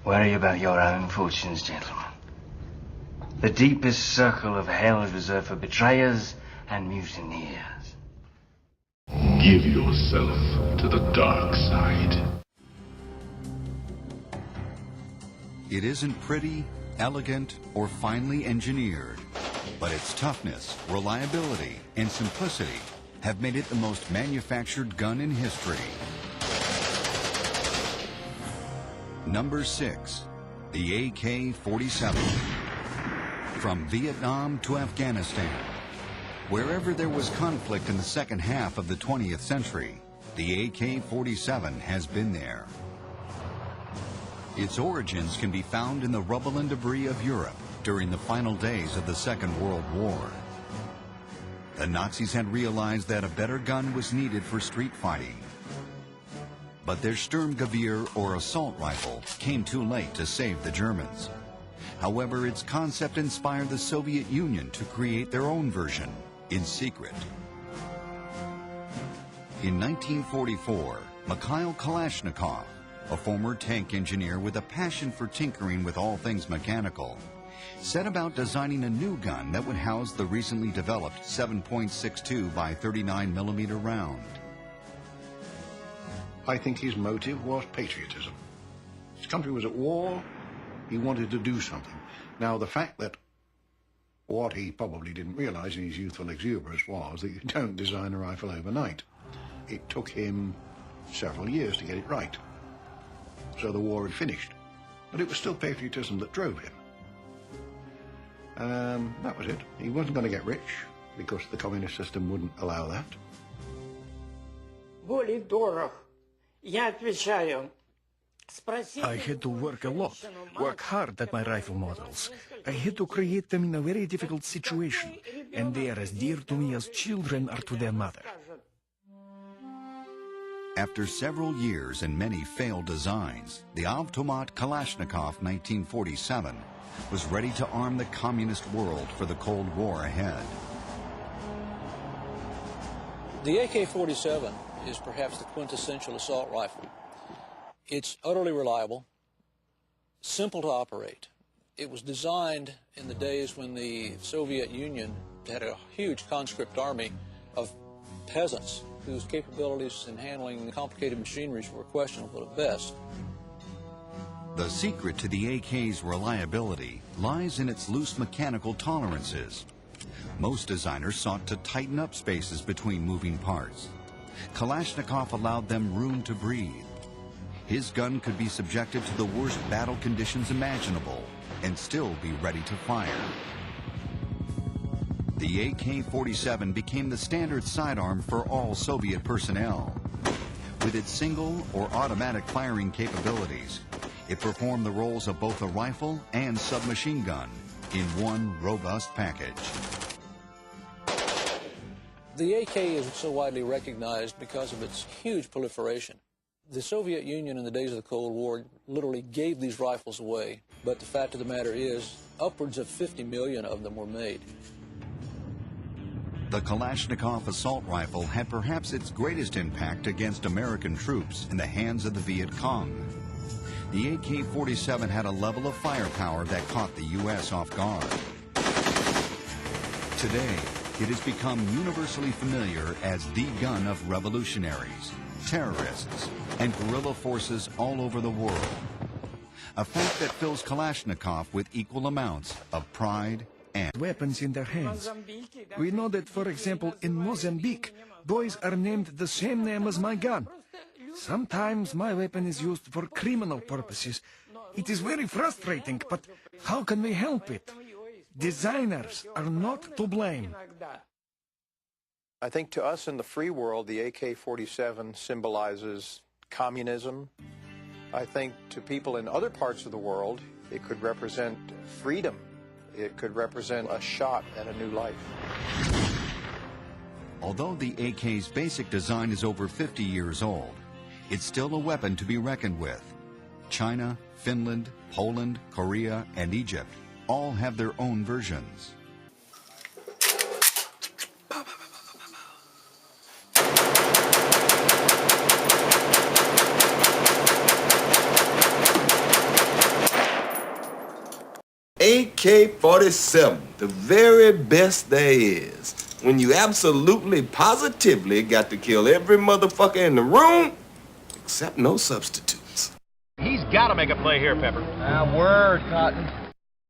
Worry about your own fortunes, gentlemen. The deepest circle of hell is reserved for betrayers and mutineers. Give yourself to the dark side. It isn't pretty, elegant, or finely engineered, but its toughness, reliability, and simplicity have made it the most manufactured gun in history. Number 6, the AK-47. From Vietnam to Afghanistan, wherever there was conflict in the second half of the 20th century, the AK-47 has been there. Its origins can be found in the rubble and debris of Europe during the final days of the Second World War. The Nazis had realized that a better gun was needed for street fighting. But their Sturmgewehr, or assault rifle, came too late to save the Germans. However, its concept inspired the Soviet Union to create their own version, in secret. In 1944, Mikhail Kalashnikov, a former tank engineer with a passion for tinkering with all things mechanical, set about designing a new gun that would house the recently developed 7.62 by 39 millimeter round. I think his motive was patriotism. His country was at war. He wanted to do something. Now, the fact that what he probably didn't realize in his youthful exuberance was that you don't design a rifle overnight. It took him several years to get it right. So the war had finished. But it was still patriotism that drove him. That was it. He wasn't going to get rich because the communist system wouldn't allow that. Более дорог. Я отвечаю. I had to work a lot, work hard at my rifle models. I had to create them in a very difficult situation, and they are as dear to me as children are to their mother. After several years and many failed designs, the Automat Kalashnikov 1947 was ready to arm the communist world for the Cold War ahead. The AK-47 is perhaps the quintessential assault rifle. It's utterly reliable, simple to operate. It was designed in the days when the Soviet Union had a huge conscript army of peasants whose capabilities in handling complicated machineries were questionable at best. The secret to the AK's reliability lies in its loose mechanical tolerances. Most designers sought to tighten up spaces between moving parts. Kalashnikov allowed them room to breathe. His gun could be subjected to the worst battle conditions imaginable and still be ready to fire. The AK-47 became the standard sidearm for all Soviet personnel. With its single or automatic firing capabilities, it performed the roles of both a rifle and submachine gun in one robust package. The AK is so widely recognized because of its huge proliferation. The Soviet Union in the days of the Cold War literally gave these rifles away, but the fact of the matter is, upwards of 50 million of them were made. The Kalashnikov assault rifle had perhaps its greatest impact against American troops in the hands of the Viet Cong. The AK-47 had a level of firepower that caught the U.S. off guard. Today, it has become universally familiar as the gun of revolutionaries, terrorists, and guerrilla forces all over the world. A fact that fills Kalashnikov with equal amounts of pride and weapons in their hands. We know that, for example, in Mozambique, boys are named the same name as my gun. Sometimes my weapon is used for criminal purposes. It is very frustrating, but how can we help it? Designers are not to blame. I think to us in the free world, the AK-47 symbolizes communism. I think to people in other parts of the world, it could represent freedom. It could represent a shot at a new life. Although the AK's basic design is over 50 years old, it's still a weapon to be reckoned with. China, Finland, Poland, Korea, and Egypt all have their own versions. AK-47, the very best there is. When you absolutely, positively got to kill every motherfucker in the room, except no substitutes. He's got to make a play here, Pepper. Word, Cotton.